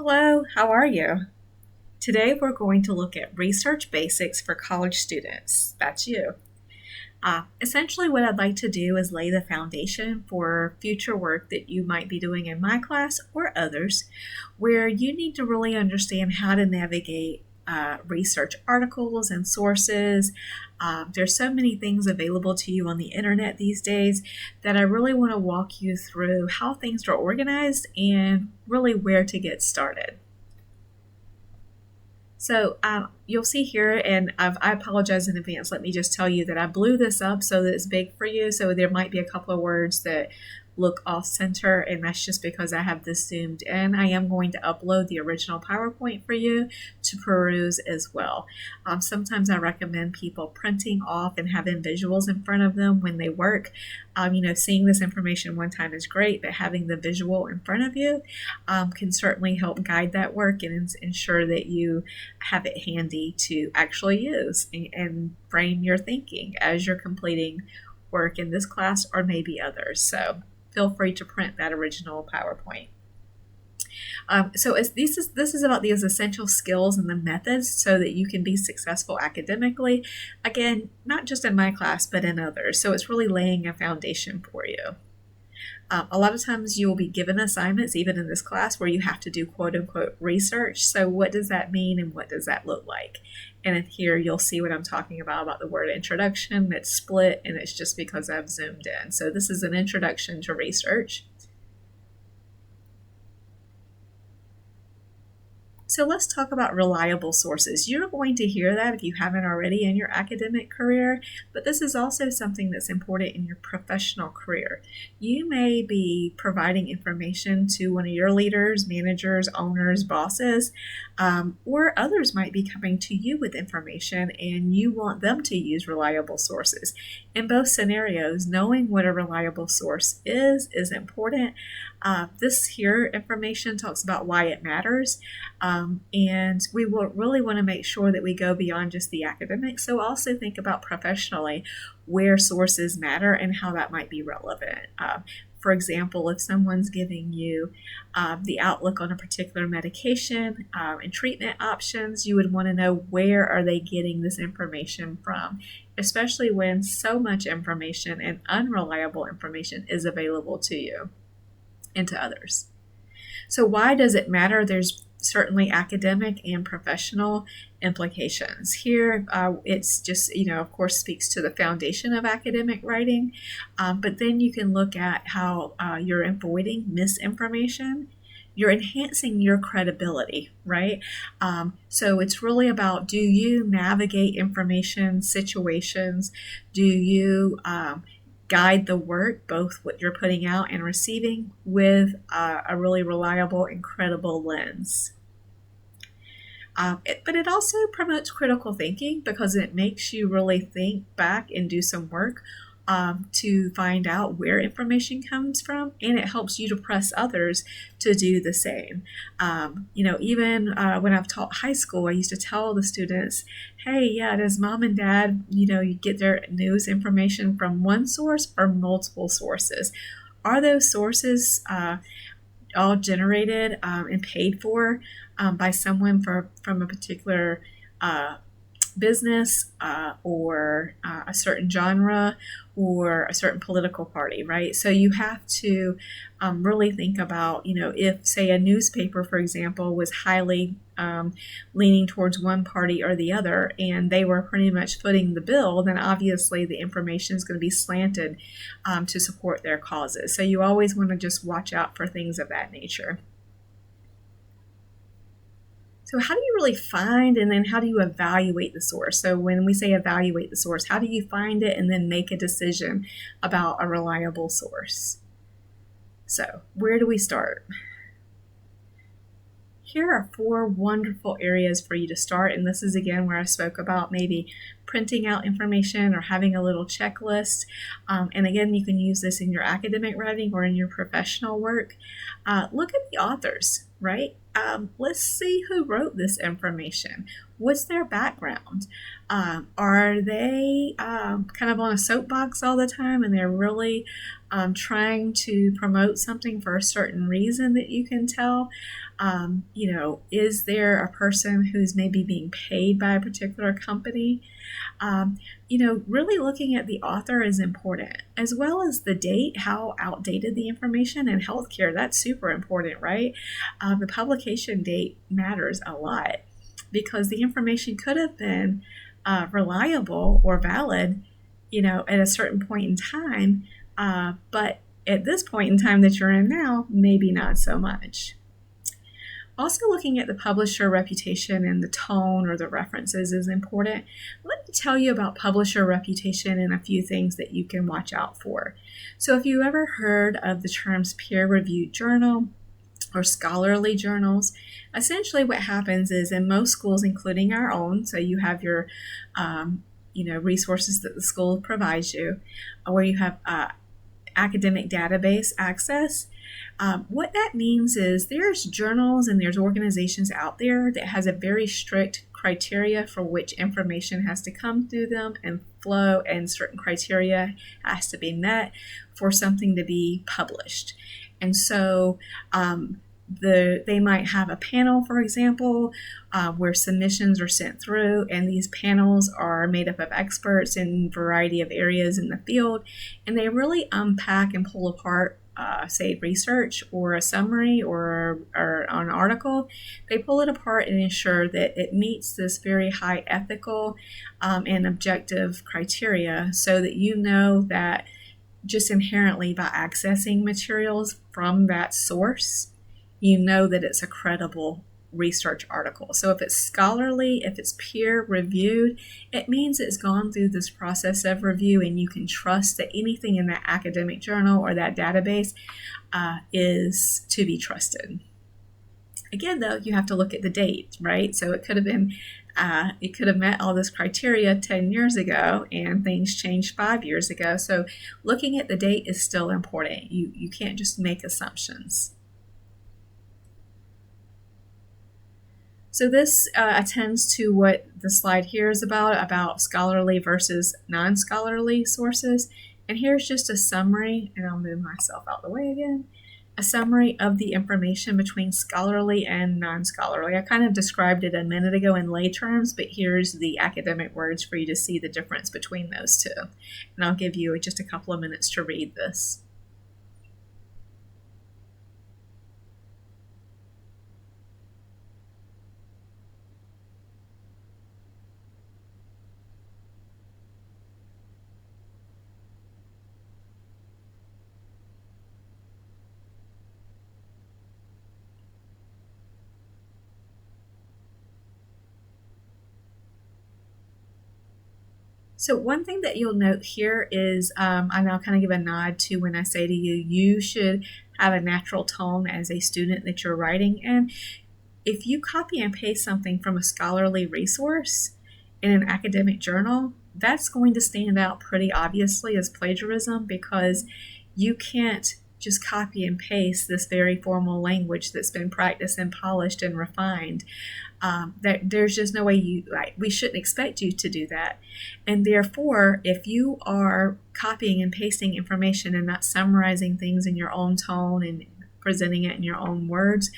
Hello, how are you? Today we're going to look at research basics for college students. That's you. Essentially, what I'd like to do is lay the foundation for future work that you might be doing in my class or others, where you need to really understand how to navigate research articles and sources. There's so many things available to you on the internet these days that I really want to walk you through how things are organized and really where to get started. So you'll see here, and I apologize in advance. Let me just tell you that I blew this up so that it's big for you. So there might be a couple of words that look off center, and that's just because I have this zoomed in. I am going to upload the original PowerPoint for you to peruse as well. Sometimes I recommend people printing off and having visuals in front of them when they work. Seeing this information one time is great, but having the visual in front of you can certainly help guide that work and ensure that you have it handy to actually use and frame your thinking as you're completing work in this class or maybe others. So feel free to print that original PowerPoint. This is about these essential skills and the methods so that you can be successful academically. Again, not just in my class, but in others. So it's really laying a foundation for you. A lot of times you will be given assignments, even in this class, where you have to do quote unquote research. So what does that mean and what does that look like? And here you'll see what I'm talking about the word introduction. It's split and it's just because I've zoomed in. So this is an introduction to research. So let's talk about reliable sources. You're going to hear that if you haven't already in your academic career, but this is also something that's important in your professional career. You may be providing information to one of your leaders, managers, owners, bosses, or others might be coming to you with information and you want them to use reliable sources. In both scenarios, knowing what a reliable source is important. This here information talks about why it matters. And we will really want to make sure that we go beyond just the academics. So also think about professionally where sources matter and how that might be relevant. For example, if someone's giving you the outlook on a particular medication and treatment options, you would want to know where are they getting this information from, especially when so much information and unreliable information is available to you and to others. So why does it matter? There's certainly academic and professional implications. Here, it's just, of course, speaks to the foundation of academic writing, but then you can look at how you're avoiding misinformation. You're enhancing your credibility, right? So it's really about, do you navigate information situations? Do you guide the work, both what you're putting out and receiving, with a really reliable and credible lens. But it also promotes critical thinking because it makes you really think back and do some work to find out where information comes from, and it helps you to press others to do the same. Even when I've taught high school, I used to tell the students, hey, yeah, does mom and dad, you get their news information from one source or multiple sources? Are those sources all generated and paid for by someone from a particular business or a certain genre or a certain political party, right? So you have to really think about, if, say, a newspaper, for example, was highly leaning towards one party or the other, and they were pretty much footing the bill, then obviously the information is going to be slanted to support their causes. So you always want to just watch out for things of that nature. So how do you really find, and then how do you evaluate the source? So when we say evaluate the source, how do you find it and then make a decision about a reliable source? So where do we start? Here are 4 wonderful areas for you to start, and this is again where I spoke about maybe printing out information or having a little checklist. And again, you can use this in your academic writing or in your professional work. Look at the authors, right? Let's see who wrote this information. What's their background? Are they kind of on a soapbox all the time and they're really trying to promote something for a certain reason that you can tell. Is there a person who's maybe being paid by a particular company? Really looking at the author is important, as well as the date, how outdated the information. In healthcare, that's super important, right? The publication date matters a lot because the information could have been reliable or valid, at a certain point in time, but at this point in time that you're in now, maybe not so much. Also, looking at the publisher reputation and the tone or the references is important. Let me tell you about publisher reputation and a few things that you can watch out for. So if you ever heard of the terms peer-reviewed journal or scholarly journals, essentially what happens is in most schools, including our own, so you have your resources that the school provides you, where you have academic database access. What that means is there's journals and there's organizations out there that has a very strict criteria for which information has to come through them and flow, and certain criteria has to be met for something to be published. And so they might have a panel, for example, where submissions are sent through, and these panels are made up of experts in a variety of areas in the field, and they really unpack and pull apart say research or a summary or an article. They pull it apart and ensure that it meets this very high ethical and objective criteria, so that you know that just inherently by accessing materials from that source, you know that it's a credible research article. So if it's scholarly, if it's peer reviewed, it means it's gone through this process of review, and you can trust that anything in that academic journal or that database is to be trusted. Again, though, you have to look at the date, right? So it could have met all this criteria 10 years ago, and things changed 5 years ago. So looking at the date is still important. You can't just make assumptions. So this attends to what the slide here is about scholarly versus non-scholarly sources. And here's just a summary, and I'll move myself out of the way again, a summary of the information between scholarly and non-scholarly. I kind of described it a minute ago in lay terms, but here's the academic words for you to see the difference between those two. And I'll give you just a couple of minutes to read this. So one thing that you'll note here is, and I'll kind of give a nod to when I say to you, you should have a natural tone as a student that you're writing in. If you copy and paste something from a scholarly resource in an academic journal, that's going to stand out pretty obviously as plagiarism, because you can't just copy and paste this very formal language that's been practiced and polished and refined. There's just no way we shouldn't expect you to do that. And therefore, if you are copying and pasting information and not summarizing things in your own tone and presenting it in your own words,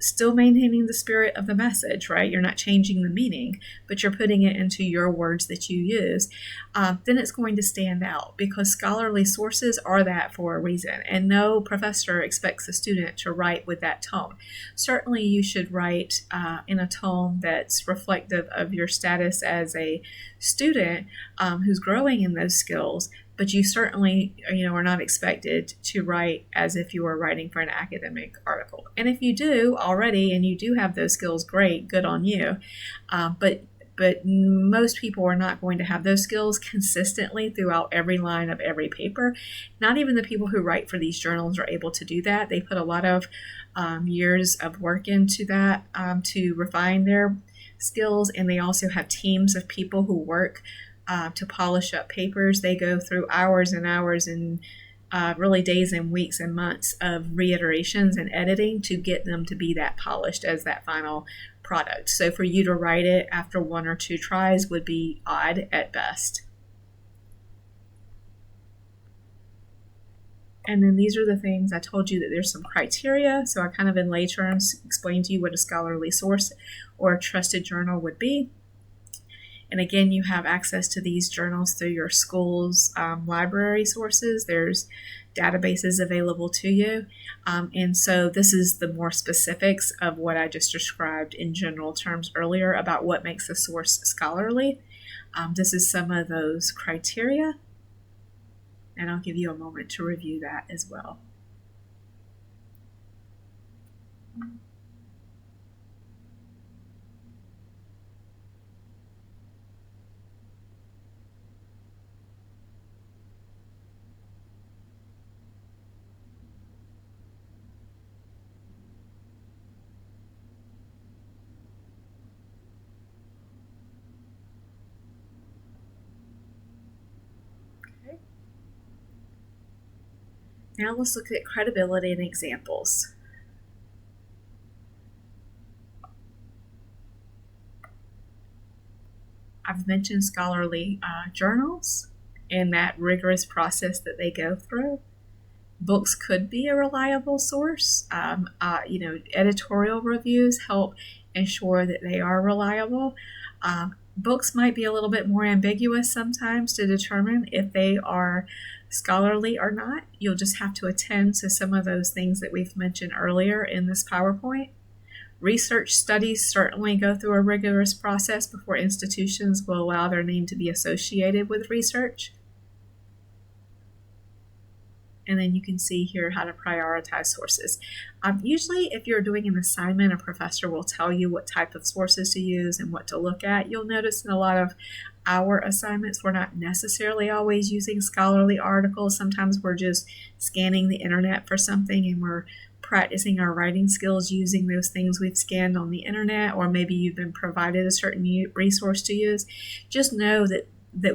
still maintaining the spirit of the message, right? You're not changing the meaning, but you're putting it into your words that you use, then it's going to stand out, because scholarly sources are that for a reason. And no professor expects a student to write with that tone. Certainly you should write in a tone that's reflective of your status as a student who's growing in those skills, but you certainly, are not expected to write as if you were writing for an academic article. And if you do already, and you do have those skills, great, good on you. But most people are not going to have those skills consistently throughout every line of every paper. Not even the people who write for these journals are able to do that. They put a lot of years of work into that to refine their skills, and they also have teams of people who work to polish up papers. They go through hours and hours and really days and weeks and months of reiterations and editing to get them to be that polished as that final product. So for you to write it after one or two tries would be odd at best. And then these are the things I told you that there's some criteria. So I kind of in lay terms explained to you what a scholarly source or a trusted journal would be. And again, you have access to these journals through your school's library sources. There's databases available to you. And so this is the more specifics of what I just described in general terms earlier about what makes a source scholarly. This is some of those criteria, and I'll give you a moment to review that as well. Now let's look at credibility and examples. I've mentioned scholarly journals and that rigorous process that they go through. Books could be a reliable source. Editorial reviews help ensure that they are reliable. Books might be a little bit more ambiguous sometimes to determine if they are scholarly or not. You'll just have to attend to some of those things that we've mentioned earlier in this PowerPoint. Research studies certainly go through a rigorous process before institutions will allow their name to be associated with research. And then you can see here how to prioritize sources. Usually if you're doing an assignment, a professor will tell you what type of sources to use and what to look at. You'll notice in a lot of our assignments, we're not necessarily always using scholarly articles. Sometimes we're just scanning the internet for something and we're practicing our writing skills using those things we've scanned on the internet, or maybe you've been provided a certain resource to use. Just know that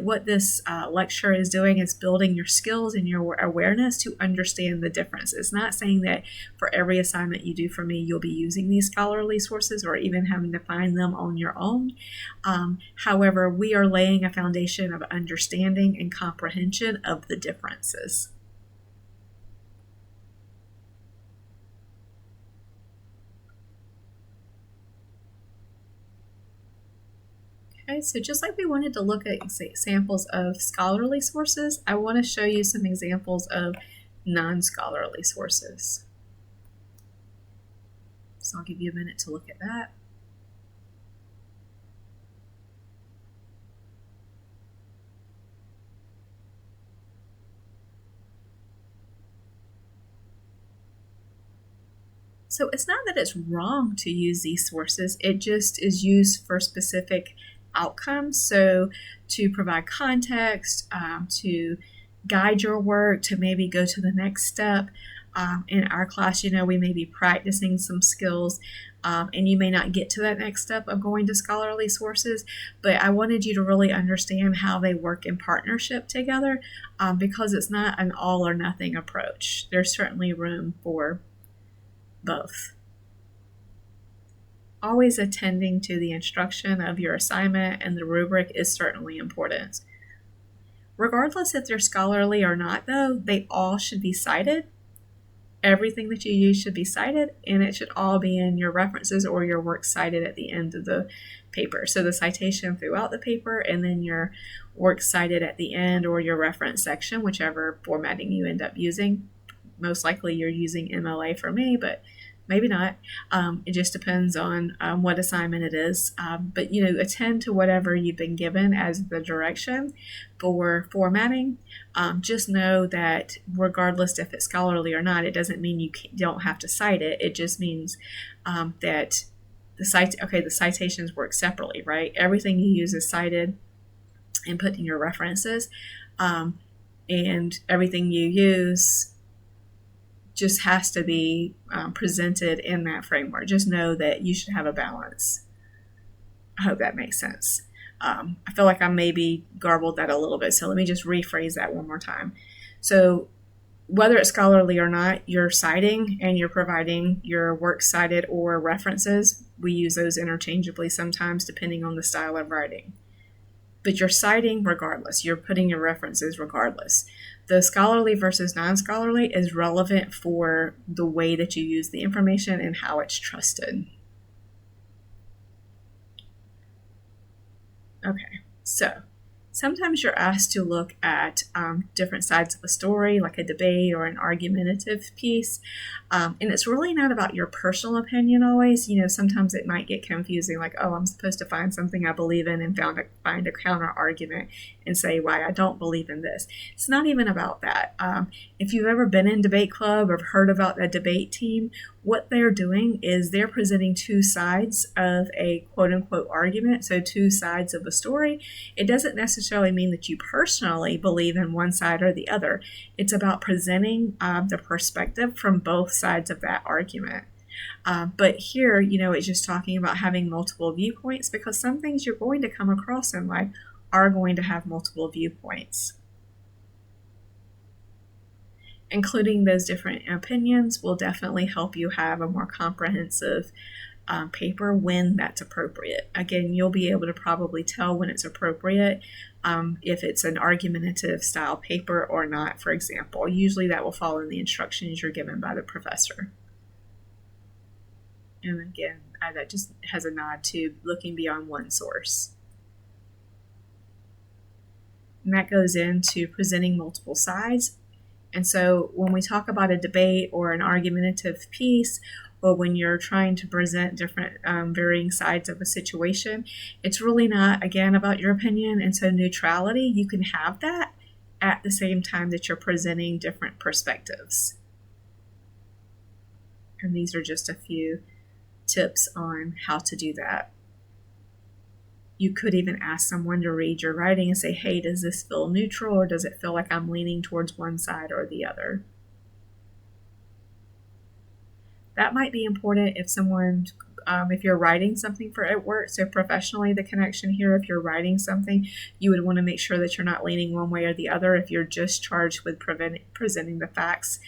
what this lecture is doing is building your skills and your awareness to understand the difference. It's not saying that for every assignment you do for me, you'll be using these scholarly sources or even having to find them on your own. However, we are laying a foundation of understanding and comprehension of the differences. Okay, so just like we wanted to look at examples of scholarly sources, I want to show you some examples of non-scholarly sources. So I'll give you a minute to look at that. So it's not that it's wrong to use these sources, it just is used for specific outcomes. So to provide context, to guide your work, to maybe go to the next step. In our class, we may be practicing some skills and you may not get to that next step of going to scholarly sources, but I wanted you to really understand how they work in partnership together because it's not an all or nothing approach. There's certainly room for both. Always attending to the instruction of your assignment and the rubric is certainly important. Regardless if they're scholarly or not, though, they all should be cited. Everything that you use should be cited, and it should all be in your references or your work cited at the end of the paper. So the citation throughout the paper, and then your work cited at the end or your reference section, whichever formatting you end up using. Most likely you're using MLA for me, but maybe not. It just depends on what assignment it is. But attend to whatever you've been given as the direction for formatting. Just know that regardless if it's scholarly or not, it doesn't mean you don't have to cite it. It just means that the citations work separately, right? Everything you use is cited and put in your references, and everything you use just has to be presented in that framework. Just know that you should have a balance. I hope that makes sense. I feel like I maybe garbled that a little bit, so let me just rephrase that one more time. So whether it's scholarly or not, you're citing and you're providing your work cited or references. We use those interchangeably sometimes depending on the style of writing. But you're citing regardless. You're putting your references regardless. The scholarly versus non-scholarly is relevant for the way that you use the information and how it's trusted. Okay, so sometimes you're asked to look at different sides of a story, like a debate or an argumentative piece. And it's really not about your personal opinion always. Sometimes it might get confusing, like, oh, I'm supposed to find something I believe in and find a counter argument and say why I don't believe in this. It's not even about that. If you've ever been in debate club or heard about a debate team, what they're doing is they're presenting two sides of a quote-unquote argument, so two sides of a story. It doesn't necessarily mean that you personally believe in one side or the other. It's about presenting the perspective from both sides of that argument. But here, it's just talking about having multiple viewpoints, because some things you're going to come across in life are going to have multiple viewpoints. Including those different opinions will definitely help you have a more comprehensive paper when that's appropriate. Again, you'll be able to probably tell when it's appropriate if it's an argumentative style paper or not, for example. Usually that will follow the instructions you're given by the professor. And again, that just has a nod to looking beyond one source. And that goes into presenting multiple sides. And so when we talk about a debate or an argumentative piece, or when you're trying to present different varying sides of a situation, it's really not, again, about your opinion. And so neutrality, you can have that at the same time that you're presenting different perspectives. And these are just a few tips on how to do that. You could even ask someone to read your writing and say, hey, does this feel neutral, or does it feel like I'm leaning towards one side or the other? That might be important if if you're writing something for at work. So professionally, the connection here, if you're writing something, you would want to make sure that you're not leaning one way or the other. If you're just charged with presenting the facts,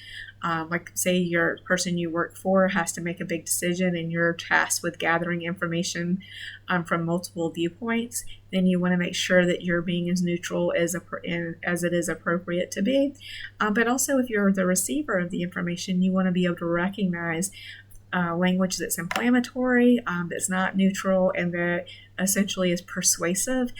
like say your person you work for has to make a big decision and you're tasked with gathering information from multiple viewpoints, then you want to make sure that you're being as neutral as it is appropriate to be. But also, if you're the receiver of the information, you want to be able to recognize language that's inflammatory, that's not neutral, and that essentially is persuasive,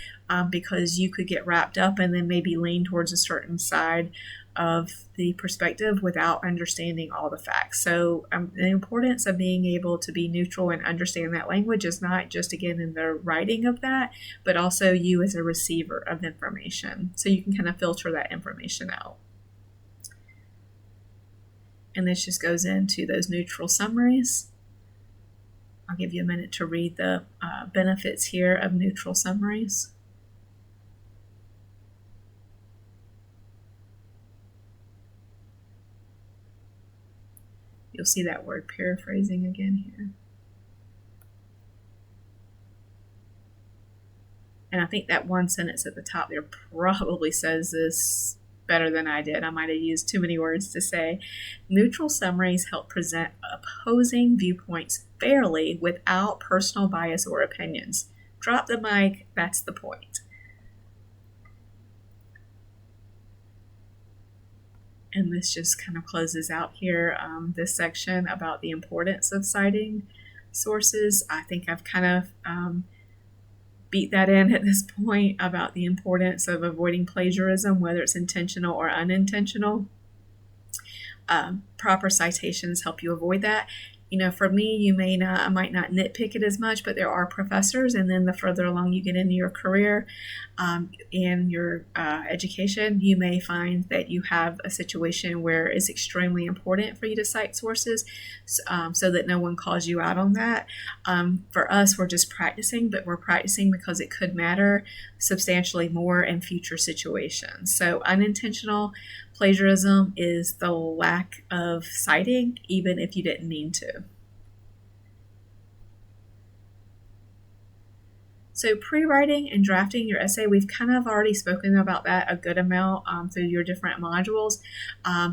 because you could get wrapped up and then maybe lean towards a certain side of the perspective without understanding all the facts. So the importance of being able to be neutral and understand that language is not just, again, in the writing of that, but also you as a receiver of information. So you can kind of filter that information out. And this just goes into those neutral summaries. I'll give you a minute to read the benefits here of neutral summaries. You'll see that word paraphrasing again here. And I think that one sentence at the top there probably says this better than I did. I might have used too many words to say. Neutral summaries help present opposing viewpoints fairly without personal bias or opinions. Drop the mic, that's the point. And this just kind of closes out here this section about the importance of citing sources. I think I've kind of beat that in at this point about the importance of avoiding plagiarism, whether it's intentional or unintentional. Proper citations help you avoid that. For me, I might not nitpick it as much, but there are professors, and then the further along you get into your career and your education, you may find that you have a situation where it's extremely important for you to cite sources so that no one calls you out on that. For us, we're just practicing, but we're practicing because it could matter substantially more in future situations. So unintentional plagiarism is the lack of citing, even if you didn't mean to. So pre-writing and drafting your essay, we've kind of already spoken about that a good amount through your different modules,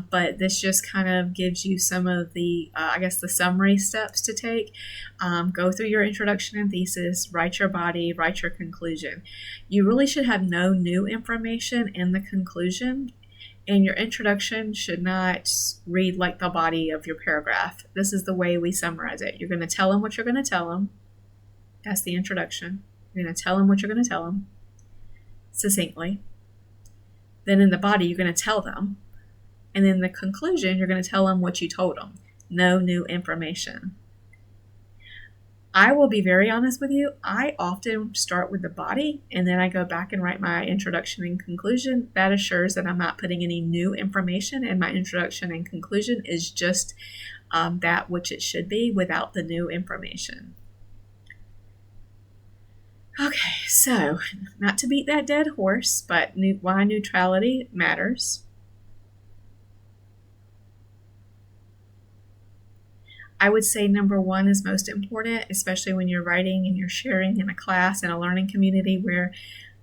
but this just kind of gives you some of the, the summary steps to take. Go through your introduction and thesis, write your body, write your conclusion. You really should have no new information in the conclusion. And your introduction should not read like the body of your paragraph. This is the way we summarize it. You're going to tell them what you're going to tell them. That's the introduction. You're going to tell them what you're going to tell them succinctly. Then in the body, you're going to tell them. And in the conclusion, you're going to tell them what you told them. No new information. I will be very honest with you. I often start with the body and then I go back and write my introduction and conclusion. That assures that I'm not putting any new information, and my introduction and conclusion is just that which it should be without the new information. Okay, so not to beat that dead horse, but why neutrality matters. I would say number one is most important, especially when you're writing and you're sharing in a class and a learning community where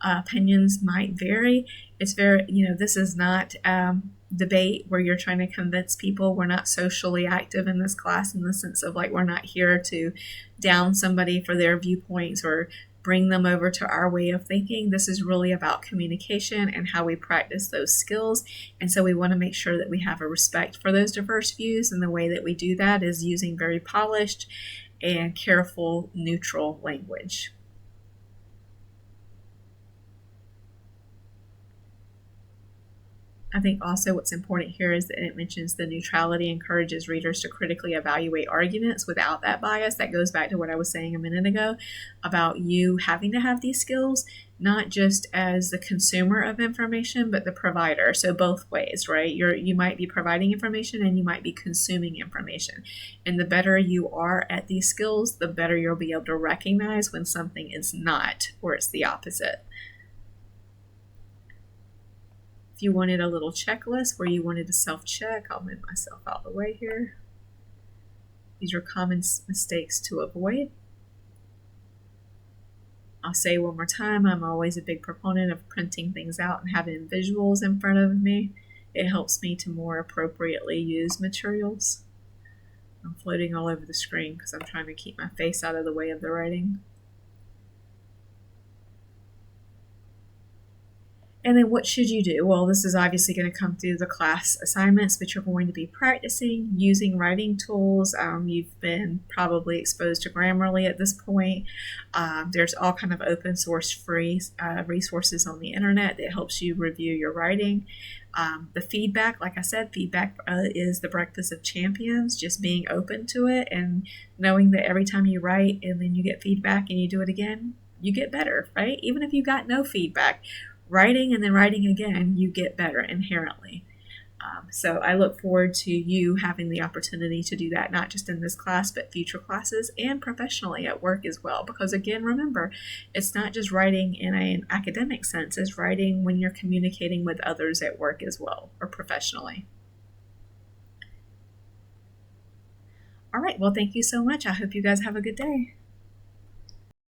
opinions might vary. It's very, this is not debate where you're trying to convince people. We're not socially active in this class in the sense of like, we're not here to down somebody for their viewpoints or bring them over to our way of thinking. This is really about communication and how we practice those skills. And so we want to make sure that we have a respect for those diverse views. And the way that we do that is using very polished and careful, neutral language. I think also what's important here is that it mentions the neutrality encourages readers to critically evaluate arguments without that bias. That goes back to what I was saying a minute ago about you having to have these skills, not just as the consumer of information, but the provider. So both ways, right? You might be providing information and you might be consuming information. And the better you are at these skills, the better you'll be able to recognize when something is not, or it's the opposite. If you wanted a little checklist where you wanted to self-check, I'll move myself out of the way here. These are common mistakes to avoid. I'll say one more time, I'm always a big proponent of printing things out and having visuals in front of me. It helps me to more appropriately use materials. I'm floating all over the screen because I'm trying to keep my face out of the way of the writing. And then what should you do? Well, this is obviously going to come through the class assignments, but you're going to be practicing using writing tools. You've been probably exposed to Grammarly at this point. There's all kind of open source free resources on the internet that helps you review your writing. The feedback, like I said, feedback is the breakfast of champions, just being open to it and knowing that every time you write and then you get feedback and you do it again, you get better, right? Even if you got no feedback, writing and then writing again, you get better inherently. So I look forward to you having the opportunity to do that, not just in this class, but future classes and professionally at work as well. Because again, remember, it's not just writing in an academic sense, it's writing when you're communicating with others at work as well, or professionally. All right, well, thank you so much. I hope you guys have a good day.